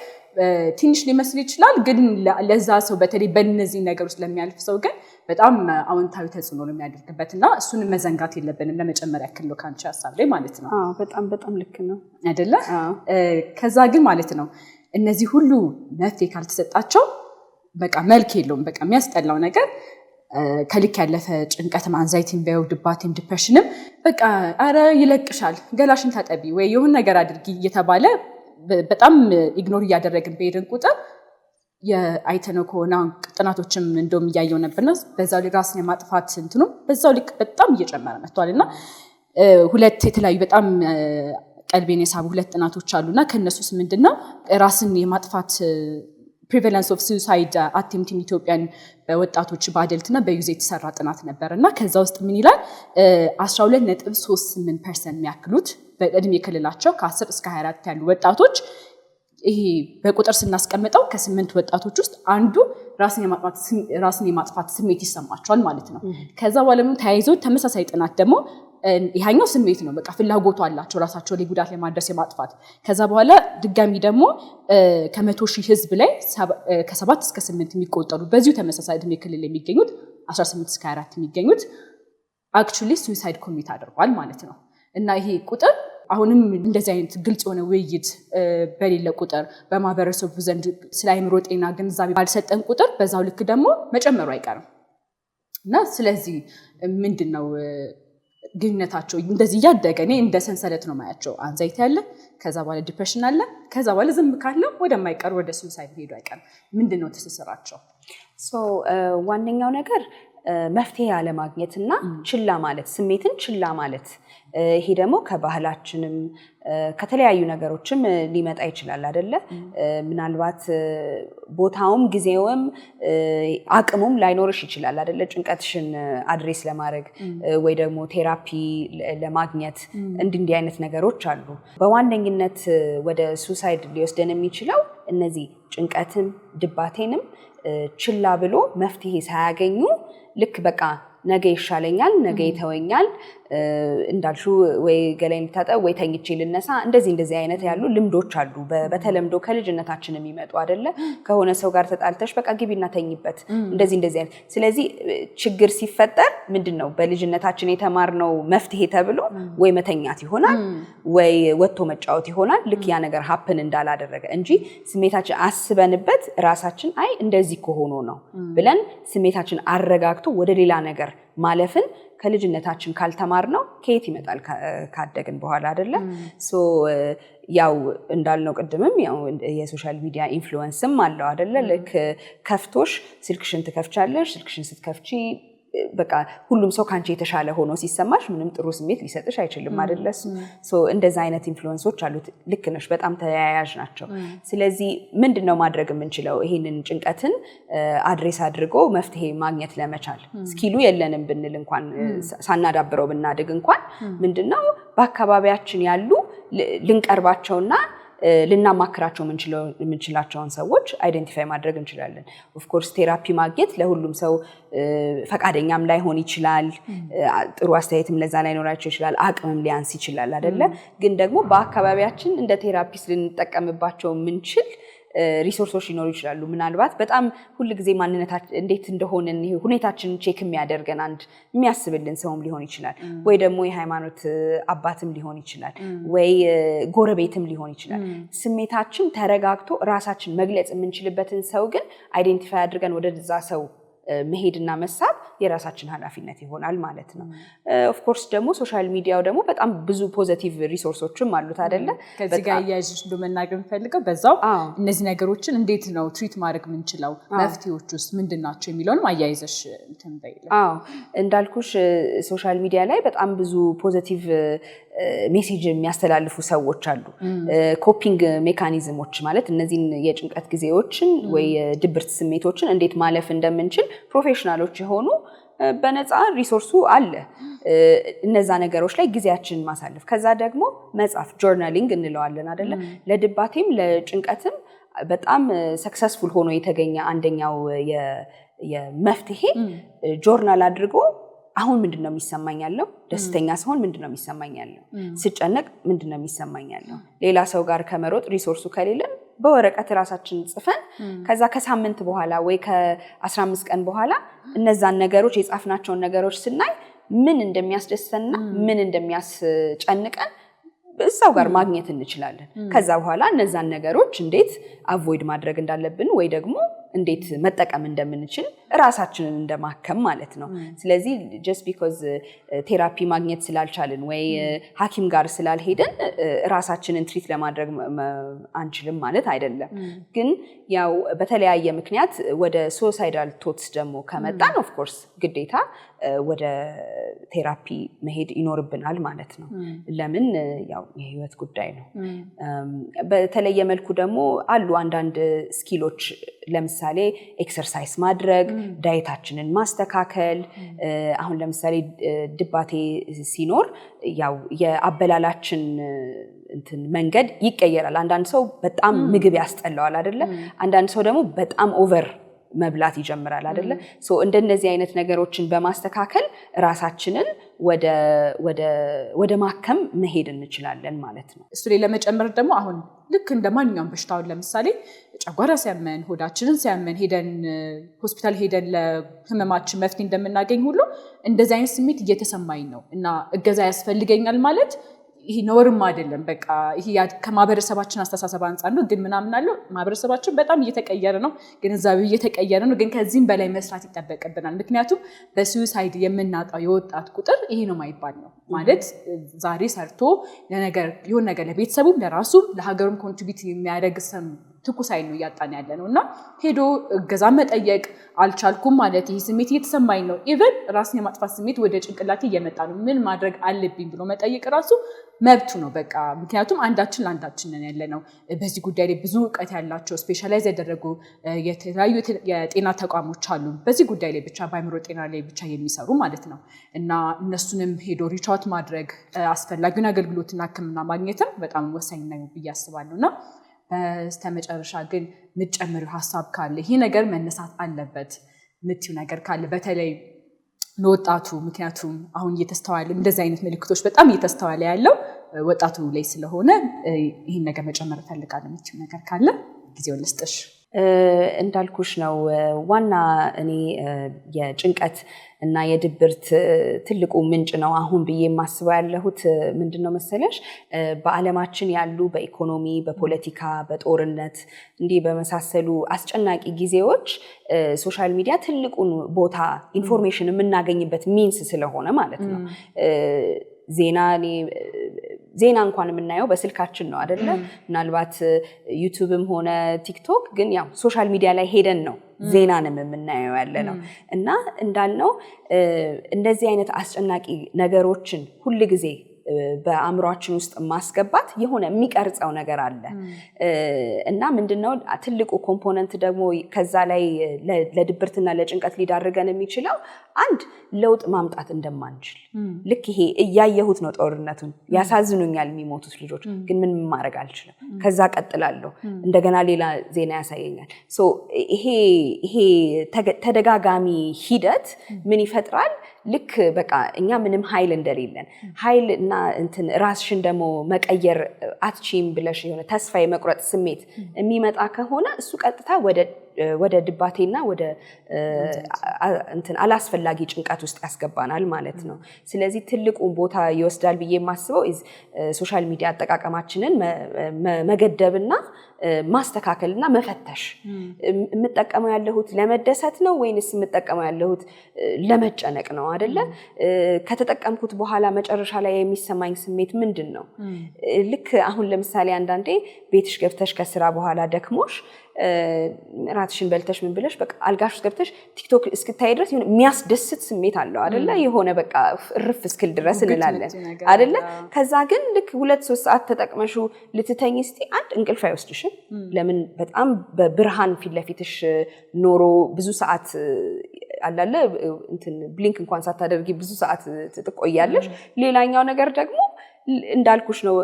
ትንሽ ሊመስል ይችላል ግን ለዛ ሰው በተለይ በእነዚህ ነገር ውስጥ ለሚያልፍ ሰው ግን በጣም አዎንታዊ ተጽዕኖ ነው የሚያደርግበትና እሱን መዘንጋት የለብንም ለመጨመር ያክል ነው ካንቺ ሐሳብ ላይ ማለት ነው በጣም ልክ ነው አይደለ ከዛ ግን ማለት ነው እነዚህ ሁሉ መፍትሄ ካልተሰጣቸው በቃ መልክ የለውም በቃ የሚያስጠላው ነገር ከልክ ያለፈ ጭንቀትም አንዛይቲም በውድባቴም ዲፕሬሽንም በቃ አረ ይለቅሻል ገላሽን ታጠቢ ወይ የሆነ ነገር አድርጊ እየተባለ በጣም ኢግኖር እያደረግን በሄድን ቁጥር የአይተነው ከሆነ ጥናቶችም እንደውም እያየው ነበርና በዛው ላይ ራስን የማጥፋት እንትኑ በዛው ልክ በጣም እየጨመረ መጥቷልና ሁለት የተለያዩ በጣም ቀልቤን የሳቡ ሁለት ጥናቶች አሉና ከነሱስ ምንድነው ራስን የማጥፋት prevalence of suicide attempt in Ethiopian ወጣቶች በአደልትና በዩዝ የተሰራ ጥናት ነበርና ከዛ ውስጥ ምን ይላል 12.38% የሚያክሉት በእድሜ ክልላቸው ከ10 እስከ 24 ያሉ ወጣቶች ይሄ በቁጥር ስናስቀምጠው ከ8 ወጣቶች ውስጥ አንዱ ራስን የማጥፋት ስሜት ይሰማቸዋል ማለት ነው ከዛ በኋላ ተያይዞ ተመሳሳይ ጥናት ደግሞ ይሄኛው ስሜት ነው በቃ ፍላጎቱ አላቸው ራሳቸው ላይ ጉዳት ለማድረስ የማጥፋት ከዛ በኋላ ድጋሚ ደግሞ ከ100,000 ህዝብ ላይ ከ7 እስከ 8 የሚቆጠሩ በዚሁ ተመሳሳይ እድሜ ክልል የሚገኙት 18 እስከ 24 የሚገኙት actually suicide commit አድርጓል ማለት ነው እና ይሄ ቁጥር አሁንም እንደዚህ አይነት ግልጽ የሆነ ውይይት በሌለ ቁጥር በማህበረሰቡ ዘንድ ስለ አእምሮ ጤና ግንዛቤ ባልሰጠን ቁጥር በዛው ልክ ደግሞ መጨመሩ አይቀርም እና ስለዚህ ምንድነው ግንኙነታቸው እንደዚህ ያደገ እኔ እንደ ሰንሰለት ነው ማያቸው አንዛይቲ አለ ከዛ በኋላ ዲፕሬሽን አለ ከዛ በኋላ ዝም ካለ ወደማይቀር ወደ ሱሳይድ ሄዱ አይቀር ምንድነው ተሰሰራቸው ዋነኛው ነገር መፍትሄ ያለ ማግኘትና ችላ ማለት ስሜትን ችላ ማለት ይሄ ደግሞ ከባህላችንም ከተለያዩ ነገሮችም ሊመጣ ይችላል አይደለ ምናልባት ቦታውም ጊዜውም አቅሙም ላይኖርሽ ይችላል አይደለ ጭንቀትሽን አድሬስ ለማድረግ ወይ ደግሞ ቴራፒ ለማግኘት እንዲህ አይነት ነገሮች አሉ በዋነኝነት ወደ ሱሳይድ ሊወስደን የሚችለው እነዚህ ጭንቀትን ድባቴንም ችላ ብሎ መፍትሄ ሳያገኙ ልክ በቃ ነገ ይሻለኛል ነገ ይተወኛል እንዳልሹ ወይ ገላይን ልታጠብ ወይ ተኝቼ ልነሳ እንደዚህ አይነት ያሉ ልምዶች አሉ በተለምዶ ከልጅነታችን የሚመጡ አይደለ ከሆነ ሰው ጋር ተጣልተሽ በቃ ግቢና ተኝበት እንደዚህ አይነት ስለዚህ ችግር ሲፈጠር ምንድነው በልጅነታችን የተማርነው መፍትሄ ተብሎ ወይ መተኛት ይሆናል ወይ ወጥቶ መጫወት ይሆናል ልክ ያ ነገር ሀፕን እንዳላደረገ እንጂ ስሜታችን አስበንበት ራሳችን አይ እንደዚህ ከሆነ ነው ብለን ስሜታችን አረጋግቶ ወደ ሌላ ነገር ማለፍን ከልጅነታችን ካልተማር ነው ከየት ይመጣል ካደግን በኋላ አይደለ ሶ ያው እንዳልነው ቀድምም ያው የሶሻል ሚዲያ ኢንፍሉዌንስም አለው አይደለ ልክ ከፍቶሽ ስልክሽን ትከፍቻለሽ ስልክሽን ስትከፍቺ በቃ ሁሉም ሰው ካንቺ የተሻለ ሆኖ ሲሰማሽ ምንም ጥሩ ስሜት ሊሰጥሽ አይችልም አይደለ ሶ እንደዛ አይነት ኢንፍሉዌንሶች አሉት ልክ ነሽ በጣም ተያያዥ ናቸው ስለዚህ ምንድነው ማድረግ የምንችለው ይሄንን ጭንቀትን አድሬስ አድርጎ መፍትሄ ማግኘት ለመቻል ስኪሉ የለንም ብንል እንኳን ሳናዳብረው ብናድግ እንኳን ምንድነው በአካባቢያችን ያሉ ልንቀርባቸውና ልናማክራቸው የምንችላቸውን ሰዎች አይደንቲፋይ ማድረግ እንችላለን ኦፍ ኮርስ ቴራፒ ማግኘት ለሁሉም ሰው ፈቃደኛም ላይሆን ይችላል ጥሩ አስተያየትም ለዛ ላይ ኖራቸው ይችላል አቅምም ሊያንስ ይችላል አይደለ ግን ደግሞ በአካባቢያችን እንደ ቴራፒስት ልንጠቀምባቸው ምንችል ሪሶርሶች ሊኖሩ ይችላሉ ምናልባት በጣም ሁሉ ጊዜ ማንነታችን እንዴት እንደሆነ ሁኔታችንን ቼክ የሚያደርገን አንድ የሚያስብልን ሰውም ሊሆን ይችላል ወይ ደግሞ የሃይማኖት አባትም ሊሆን ይችላል ወይ ጎረቤትም ሊሆን ይችላል ስሜታችን ተረጋግቶ ራሳችን መግለጽ የምንችልበትን ሰው ግን አይደንቲፋይ አድርገን ወደዛ ሰው መሄድና መሳብ የራሳችን ኃላፊነት ይሆናል ማለት ነው ኦፍ ኮርስ ደግሞ ሶሻል ሚዲያው ደግሞ በጣም ብዙ ፖዚቲቭ ሪሶርሶችም አሉት አይደለ ከዚህ ጋር ያይዝሽ እንደመናገር ፈልገው በዛው እነዚህ ነገሮችን እንዴት ነው ትሪት ማድረግ ምንችለው መፍትሄዎች ውስጥ ምንድናቸው የሚለውንም አያይዘሽ እንትን በይለ እንዳልኩሽ ሶሻል ሚዲያ ላይ በጣም ብዙ ፖዚቲቭ ሜሴጅ የሚያስተላልፉ ሰዎች አሉ ኮፒንግ ሜካኒዝሞች ማለት እነዚህን የጭንቀት ጊዜዎችን ወይ ድብርት ስሜቶችን እንዴት ማለፍ እንደምንችል ፕሮፌሽናሎች የሆኑ በነፃ ሪሶርሱ አለ እነዛ ነገሮች ላይ ጊዜያችንን ማሳለፍ ከዛ ደግሞ መጻፍ ጆርናሊንግ እንለዋለን አይደለ ለድባቴም ለጭንቀትም በጣም ሰክሰስፉል ሆኖ የተገኘ አንደኛው የመፍትሄ ጆርናል አድርጎ አሁን ምንድነው የሚሰማኝ ያለው ደስተኛ ሲሆን ምንድነው የሚሰማኝ ያለው ስጨነቅ ምንድነው የሚሰማኝ ያለው ሌላ ሰው ጋር ከመሮጥ ሪሶርሱ ከሌለን በወረቀት ራሳችን ጽፈን ከዛ ከሳምንት በኋላ ወይ ከ15 ቀን በኋላ እነዛን ነገሮች የጻፍናቸውን ነገሮች ስናይ ምን እንደሚያስደስተንና ምን እንደሚያስጨንቀን በዛው ጋር ማግኘት እንችላለን ከዛ በኋላ እነዛን ነገሮች እንዴት አቮይድ ማድረግ እንዳለብን ወይ ደግሞ እንዴት መጠቀም እንደምንችል ራሳችንን እንደማከም ማለት ነው ስለዚህ just because ቴራፒ ማግኘት ስላልቻልን ወይ ሐኪም ጋር ስላልሄድን ራሳችንን ትሪት ለማድረግ አንችልም ማለት አይደለም ግን ያው በተለያየ ምክንያት ወደ suicidal thoughts ደግሞ ከመጣን of course ግዴታ ወደ ቴራፒ መሄድ ይኖርብናል ማለት ነው ለምን ያው የህይወት ጉዳይ ነው በተለየ መልኩ ደግሞ አሉ አንዳንድ ስኪሎች ለምሳሌ ኤክሰርሳይዝ ማድረግ ዳይታችንን ማስተካከል አሁን ለምሳሌ ድባቴ ሲኖር ያው የአበላላችን እንትን መንገድ ይቀየራል አንዳንድ ሰው በጣም ምግብ ያስጠላዋል አይደለ አንዳንድ ሰው ደግሞ በጣም ኦቨር መብላት ይጀምራል አይደለ ሶ እንደነዚህ አይነት ነገሮችን በማስተካከል ራሳችንን ወደ ማከም መሄድ እንችላለን ማለት ነው እሱ ላይ ለመጨመር ደግሞ አሁን ልክ እንደማንኛውም በሽታውን ለምሳሌ ጨጓራ ሲያመን ሆዳችንን ሲያመን ሄደን ሆስፒታል ሄደን ለህመማችን መፍትሄ እንደምናገኝ ሁሉ እንደዚህ አይነት ስሜት እየተሰማኝ ነው እና እገዛ ያስፈልገኛል ማለት ይሄ ኖርም አይደለም በቃ ይሄ ከማህበረሰባችን አስተሳሰብ አንፃር ነው ግን ምናምን አለው ማህበረሰባችን በጣም እየተቀየረ ነው ግንዛቤው እየተቀየረ ነው ግን ከዚህም በላይ መስራት ይጠበቅብናል ምክንያቱም በሱሳይድ የምናጣው የወጣት ቁጥር ይሄ ነው ማይባል ነው ማለት ዛሬ ሰርቶ ለነገር ይሁን ነገር ለቤተሰቡም ለራሱም ለሀገሩም ኮንትሪቢዩት የሚያደርግ ሰም ትኩሳይ ነው ያጣን ያለ ነውና ሄዶ እገዛ መጠየቅ አልቻልኩም ማለት ይሄ ስሜት እየተሰማኝ ነው ኢቭን ራስን የማጥፋት ስሜት ወደ ጭንቅላቴ እየመጣ ነው ምን ማድረግ አለብኝ ብሎ መጠየቅ ራሱ መብቱ ነው በቃ ምክንያቱም አንዳችን ለአንዳችን ነን ያለ ነው በዚህ ጉዳይ ላይ ብዙ ዕውቀት ያላቸው ስፔሻላይዝ ያደረጉ የተለያዩ የጤና ተቋሞች አሉ በዚህ ጉዳይ ላይ ብቻ በአእምሮ ጤና ላይ ብቻ የሚሰሩ ማለት ነው እና እነሱንም ሄዶ ሪች አውት ማድረግ አስፈላጊውን አገልግሎትና ሕክምና ማግኘትም በጣም ወሳኝ ነው ብዬ አስባለሁና በስተመጨረሻ ግን ምጨምሩ ሐሳብ ካለ ይሄ ነገር መነሳት አለበት ምትዩ ነገር ካለ በተለይ ለወጣቱ ምክንያቱም አሁን እየተስተዋለ እንደዚህ አይነት ምልክቶች በጣም እየተስተዋለ ያለው ወጣቱ ላይ ስለሆነ ይህን ነገር መጨመር ፈልጋለሁ። የምትችይው ነገር ካለ ጊዜውን ልስጥሽ። እንዳልኩሽ ነው ዋና እኔ የጭንቀት እና የድብርት ትልቁ ምንጭ ነው አሁን ብዬ የማስበው ያለሁት ምንድነው መሰለሽ በዓለማችን ያሉ በኢኮኖሚ በፖለቲካ በጦርነት እንዲህ በመሳሰሉ አስጨናቂ ጊዜዎች ሶሻል ሚዲያ ትልቁን ቦታ ኢንፎርሜሽን የምናገኝበት ሚንስ ስለሆነ ማለት ነው። ዜና እንኳን የምናየው በስልካችን ነው አይደለ? ምናልባት ዩቲዩብም ሆነ ቲክቶክ ግን ያው ሶሻል ሚዲያ ላይ ሄደን ነው ዜናንም የምናየው ያለ ነው። እና እንዳልነው እንደዚህ አይነት አስጨናቂ ነገሮችን ሁል ጊዜ በአእምሯችን ውስጥ ማስገባት የሆነ የሚቀርጸው ነገር አለ እና ምንድነው ትልቁ ኮምፖነንት ደግሞ ከዛ ላይ ለድብርትና ለጭንቀት ሊዳርገን የሚችለው አንድ ለውጥ ማምጣት እንደማንችል ልክ ይሄ እያየሁት ነው ጦርነቱን ያሳዝኑኛል የሚሞቱት ልጆች ግን ምን ማድረግ አልችልም ከዛ ቀጥላለሁ እንደገና ሌላ ዜና ያሳየኛል ሶ ይሄ ተደጋጋሚ ሂደት ምን ይፈጥራል ልክ በቃ እኛ ምንም ኃይል እንደሌለን ኃይል እና እንትን ራስሽን ደግሞ መቀየር አትቺም ብለሽ የሆነ ተስፋ የመቁረጥ ስሜት የሚመጣ ከሆነ እሱ ቀጥታ ወደ ድባቴና ወደ እንትን አላስፈላጊ ጭንቀት ውስጥ ያስገባናል ማለት ነው። ስለዚህ ትልቁን ቦታ ይወስዳል ብዬ የማስበው ሶሻል ሚዲያ አጠቃቀማችንን መገደብና ማስተካከልና መፈተሽ የምጠቀመው ያለሁት ለመደሰት ነው ወይንስ የምጠቀመው ያለሁት ለመጨነቅ ነው አይደለ? ከተጠቀምኩት በኋላ መጨረሻ ላይ የሚሰማኝ ስሜት ምንድን ነው? ልክ አሁን ለምሳሌ አንዳንዴ ቤትሽ ገብተሽ ከስራ በኋላ ደክሞሽ ራትሽን በልተሽ ምን ብለሽ በቃ አልጋሽ ውስጥ ገብተሽ ቲክቶክ እስክታይ ድረስ የሆነ የሚያስደስት ስሜት አለው አይደለ? የሆነ በቃ እርፍ እስክል ድረስ እንላለን አይደለ? ከዛ ግን ልክ 2-3 ሰዓት ተጠቅመሹ ልትተኝ እስቲ አንድ እንቅልፍ አይወስድሽም። ለምን? በጣም በብርሃን ፊት ለፊትሽ ኖሮ ብዙ ሰዓት አላለ እንትን ብሊንክ እንኳን ሳታደርጊ ብዙ ሰዓት ትቆያለሽ። ሌላኛው ነገር ደግሞ እንዳልኩሽ ነው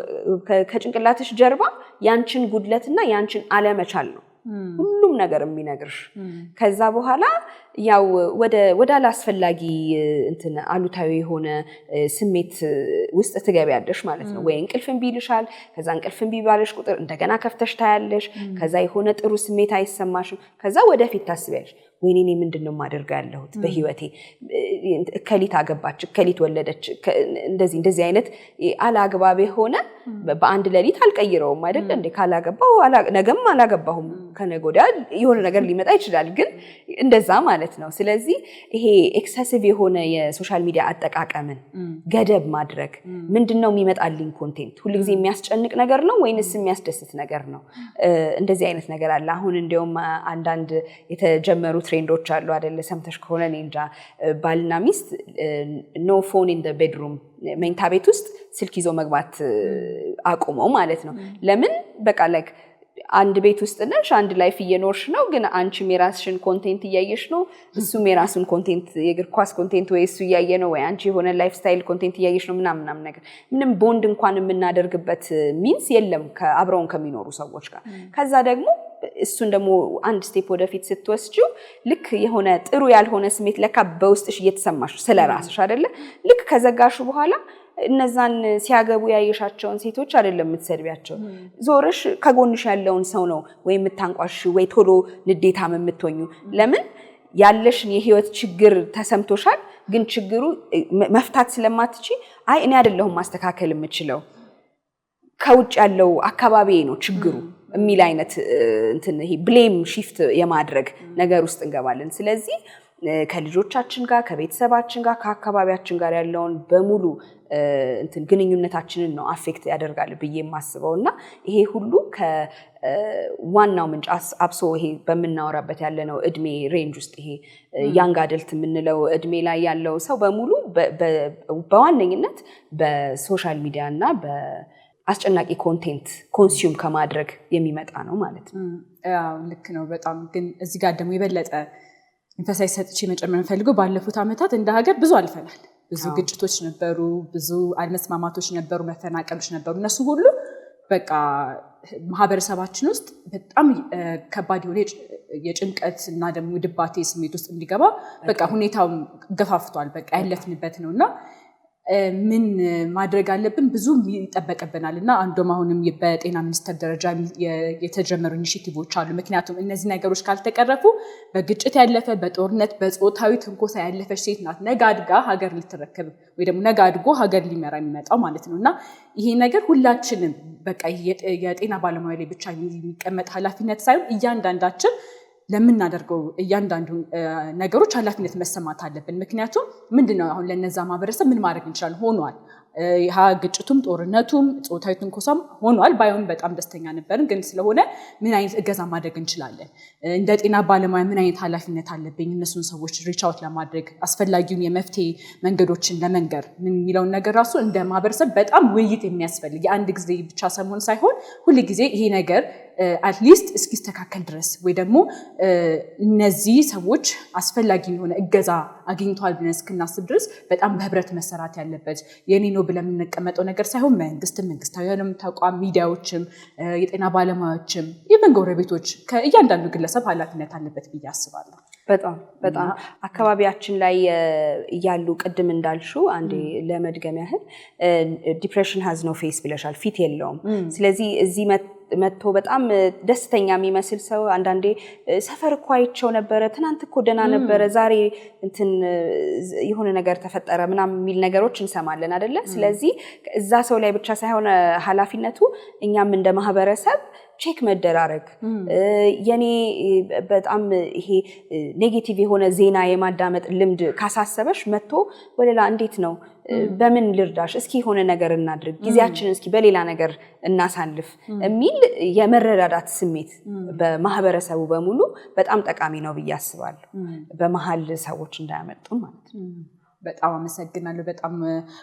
ከጭንቅላትሽ ጀርባ ያንቺን ጉድለትና ያንቺን አለመቻል ነው ሁሉም ነገር የሚነግርሽ። ከዛ በኋላ ያው ወደ አላስፈላጊ እንትን አሉታዊ የሆነ ስሜት ውስጥ ትገቢያለሽ ማለት ነው። ወይ እንቅልፍ እምቢ ይልሻል። ከዛ እንቅልፍ እምቢ ባለሽ ቁጥር እንደገና ከፍተሽ ታያለሽ። ከዛ የሆነ ጥሩ ስሜት አይሰማሽም። ከዛ ወደፊት ታስቢያለሽ ወይኔ እኔ ምንድነው ማደርገው ያለሁት በህይወቴ? እከሊት አገባች፣ እከሊት ወለደች፣ እንደዚህ አይነት አላግባብ የሆነ በአንድ ሌሊት አልቀይረውም አይደል እንዴ? ካላገባው ነገም አላገባሁም ከነገ ወዲያ የሆነ ነገር ሊመጣ ይችላል። ግን እንደዛ ማለት ነው። ስለዚህ ይሄ ኤክሰሲቭ የሆነ የሶሻል ሚዲያ አጠቃቀምን ገደብ ማድረግ ምንድነው የሚመጣልኝ ኮንቴንት ሁልጊዜ የሚያስጨንቅ ነገር ነው ወይንስ የሚያስደስት ነገር ነው? እንደዚህ አይነት ነገር አለ። አሁን እንደውም አንዳንድ የተጀመሩ ትሬንዶች አሉ አይደለ? ሰምተሽ ከሆነ እኔ እንጃ ባልና ሚስት ኖ ፎን ኢን ዘ ቤድሩም መኝታ ቤት ውስጥ ስልክ ይዞ መግባት አቁመው ማለት ነው። ለምን? በቃ ላይክ አንድ ቤት ውስጥ ነሽ፣ አንድ ላይፍ እየኖርሽ ነው። ግን አንቺም የራስሽን ኮንቴንት እያየሽ ነው፣ እሱም የራሱን ኮንቴንት የእግር ኳስ ኮንቴንት ወይ እሱ እያየ ነው፣ ወይ አንቺ የሆነ ላይፍ ስታይል ኮንቴንት እያየሽ ነው ምናምን ነገር ምንም ቦንድ እንኳን የምናደርግበት ሚንስ የለም አብረውን ከሚኖሩ ሰዎች ጋር። ከዛ ደግሞ እሱን ደግሞ አንድ ስቴፕ ወደፊት ስትወስጂው ልክ የሆነ ጥሩ ያልሆነ ስሜት ለካ በውስጥሽ እየተሰማሽ ስለራስሽ አይደለ? ልክ ከዘጋሹ በኋላ እነዛን ሲያገቡ ያየሻቸውን ሴቶች አይደለም የምትሰድቢያቸው፣ ዞርሽ ከጎንሽ ያለውን ሰው ነው ወይ የምታንቋሽ ወይ ቶሎ ንዴታም የምትሆኙ። ለምን? ያለሽን የህይወት ችግር ተሰምቶሻል፣ ግን ችግሩ መፍታት ስለማትቺ አይ እኔ አይደለሁም ማስተካከል የምችለው ከውጭ ያለው አካባቢ ነው ችግሩ የሚል አይነት እንትን ይሄ ብሌም ሺፍት የማድረግ ነገር ውስጥ እንገባለን። ስለዚህ ከልጆቻችን ጋር ከቤተሰባችን ጋር ከአካባቢያችን ጋር ያለውን በሙሉ እንትን ግንኙነታችንን ነው አፌክት ያደርጋል ብዬ የማስበው እና ይሄ ሁሉ ከዋናው ምንጭ አብሶ ይሄ በምናወራበት ያለነው እድሜ ሬንጅ ውስጥ ይሄ ያንግ አደልት የምንለው እድሜ ላይ ያለው ሰው በሙሉ በዋነኝነት በሶሻል ሚዲያ እና አስጨናቂ ኮንቴንት ኮንሱም ከማድረግ የሚመጣ ነው ማለት ነው። ልክ ነው በጣም። ግን እዚህ ጋር ደግሞ የበለጠ ኢንፈሳይዝ ሰጥቼ መጨመር የምፈልገው ባለፉት ዓመታት እንደ ሀገር ብዙ አልፈናል። ብዙ ግጭቶች ነበሩ፣ ብዙ አለመስማማቶች ነበሩ፣ መፈናቀሎች ነበሩ። እነሱ ሁሉ በቃ ማህበረሰባችን ውስጥ በጣም ከባድ የሆነ የጭንቀት እና ደግሞ ድባቴ ስሜት ውስጥ እንዲገባ በቃ ሁኔታው ገፋፍቷል። በቃ ያለፍንበት ነውና ምን ማድረግ አለብን? ብዙ ይጠበቅብናል እና አንዱም አሁንም በጤና ሚኒስቴር ደረጃ የተጀመሩ ኢኒሼቲቮች አሉ። ምክንያቱም እነዚህ ነገሮች ካልተቀረፉ በግጭት ያለፈ በጦርነት በጾታዊ ትንኮሳ ያለፈች ሴት ናት ነገ አድጋ ሀገር ልትረከብ ወይ ደግሞ ነገ አድጎ ሀገር ሊመራ የሚመጣው ማለት ነው እና ይሄ ነገር ሁላችንም በቃ የጤና ባለሙያ ላይ ብቻ የሚቀመጥ ኃላፊነት ሳይሆን እያንዳንዳችን ለምናደርገው እያንዳንዱ ነገሮች ኃላፊነት መሰማት አለብን። ምክንያቱም ምንድነው አሁን ለነዛ ማህበረሰብ ምን ማድረግ እንችላለን ሆኗል። ያ ግጭቱም ጦርነቱም ጾታዊ ትንኮሳም ሆኗል። ባይሆን በጣም ደስተኛ ነበርን፣ ግን ስለሆነ ምን አይነት እገዛ ማድረግ እንችላለን? እንደ ጤና ባለሙያ ምን አይነት ኃላፊነት አለብኝ? እነሱን ሰዎች ሪች አውት ለማድረግ አስፈላጊውን የመፍትሄ መንገዶችን ለመንገር ምን የሚለውን ነገር ራሱ እንደ ማህበረሰብ በጣም ውይይት የሚያስፈልግ የአንድ ጊዜ ብቻ ሰሞን ሳይሆን ሁል ጊዜ ይሄ ነገር አትሊስት እስኪስተካከል ድረስ ወይ ደግሞ እነዚህ ሰዎች አስፈላጊ የሆነ እገዛ አግኝቷል ብለን እስክናስብ ድረስ በጣም በህብረት መሰራት ያለበት የኔ ነው ብለን የምንቀመጠው ነገር ሳይሆን መንግስታዊ ተቋም፣ ሚዲያዎችም፣ የጤና ባለሙያዎችም፣ የመንግስት ጎረቤቶች ከእያንዳንዱ ግለሰብ ኃላፊነት አለበት ብዬ አስባለሁ። በጣም አካባቢያችን ላይ ያሉ ቅድም እንዳልሽው አንዴ ለመድገም ያህል ዲፕሬሽን ሃዝ ኖ ፌስ ብለሻል፣ ፊት የለውም። ስለዚህ እዚህ መጥቶ በጣም ደስተኛ የሚመስል ሰው አንዳንዴ ሰፈር እኮ አይቼው ነበረ፣ ትናንት እኮ ደህና ነበረ፣ ዛሬ እንትን የሆነ ነገር ተፈጠረ ምናምን የሚል ነገሮች እንሰማለን አይደለ? ስለዚህ እዛ ሰው ላይ ብቻ ሳይሆን ኃላፊነቱ እኛም እንደ ማህበረሰብ ቼክ መደራረግ የኔ በጣም ይሄ ኔጌቲቭ የሆነ ዜና የማዳመጥ ልምድ ካሳሰበሽ መጥቶ ወለላ እንዴት ነው በምን ልርዳሽ እስኪ የሆነ ነገር እናድርግ ጊዜያችንን እስኪ በሌላ ነገር እናሳልፍ የሚል የመረዳዳት ስሜት በማህበረሰቡ በሙሉ በጣም ጠቃሚ ነው ብዬ አስባለሁ። በመሃል ሰዎች እንዳያመጡ ማለት ነው። በጣም አመሰግናለሁ። በጣም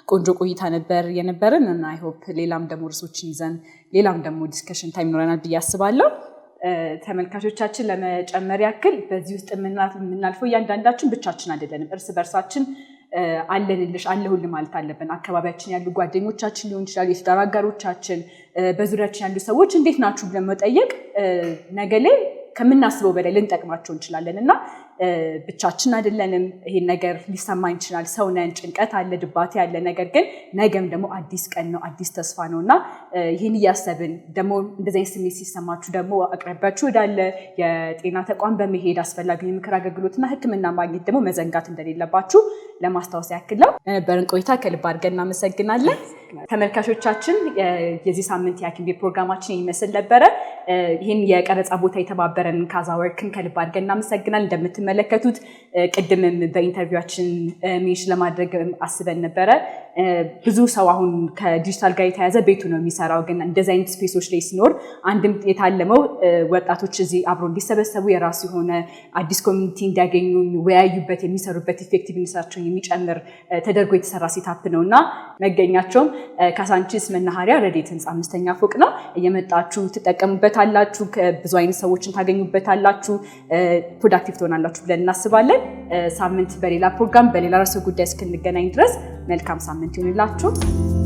ቆንጆ ቆይታ ነበር የነበረን እና አይ ሆፕ ሌላም ደግሞ ርዕሶችን ይዘን ሌላም ደግሞ ዲስከሽን ታይም ይኖረናል ብዬ አስባለሁ። ተመልካቾቻችን ለመጨመር ያክል በዚህ ውስጥ የምናልፈው እያንዳንዳችን ብቻችን አይደለንም። እርስ በርሳችን አለንልሽ አለሁል ማለት አለብን። አካባቢያችን ያሉ ጓደኞቻችን ሊሆን ይችላል፣ የትዳር አጋሮቻችን፣ በዙሪያችን ያሉ ሰዎች እንዴት ናችሁ ብለን መጠየቅ ነገ ላይ ከምናስበው በላይ ልንጠቅማቸው እንችላለን እና ብቻችን አይደለንም። ይሄን ነገር ሊሰማኝ ይችላል። ሰው ነን፣ ጭንቀት አለ፣ ድባቴ አለ። ነገር ግን ነገም ደግሞ አዲስ ቀን ነው፣ አዲስ ተስፋ ነውና ይሄን እያሰብን ደግሞ እንደዚህ አይነት ስሜት ሲሰማችሁ ደግሞ አቅራቢያችሁ ወዳለ የጤና ተቋም በመሄድ አስፈላጊ የምክር አገልግሎትና ሕክምና ማግኘት ደግሞ መዘንጋት እንደሌለባችሁ ለማስታወስ ያክል ነው። የነበረን ቆይታ ከልብ አድርገን እናመሰግናለን። ተመልካቾቻችን የዚህ ሳምንት የሐኪም ቤት ፕሮግራማችን ይመስል ነበረ። ይህን የቀረጻ ቦታ የተባበረን ካዛወርክን ከልብ አድርገን እናመሰግናለን። እንደምትመለከቱት ቅድምም በኢንተርቪዋችን ሜንሽን ለማድረግ አስበን ነበረ። ብዙ ሰው አሁን ከዲጂታል ጋር የተያዘ ቤቱ ነው የሚሰራው። ግን እንደዚህ አይነት ስፔሶች ላይ ሲኖር አንድም የታለመው ወጣቶች እዚህ አብሮ እንዲሰበሰቡ የራሱ የሆነ አዲስ ኮሚኒቲ እንዲያገኙ የሚወያዩበት የሚሰሩበት ኢፌክቲቭነሳቸውን የሚጨምር ተደርጎ የተሰራ ሴታፕ ነው እና መገኛቸውም ካሳንቺስ መናኸሪያ ረዴት ህንፃ 5ኛ ፎቅ ነው። እየመጣችሁ ትጠቀሙበታላችሁ። ብዙ አይነት ሰዎችን ታገኙበታላችሁ። ፕሮዳክቲቭ ትሆናላችሁ ብለን እናስባለን። ሳምንት በሌላ ፕሮግራም በሌላ ርዕሰ ጉዳይ እስክንገናኝ ድረስ መልካም ሳምንት ይሁንላችሁ።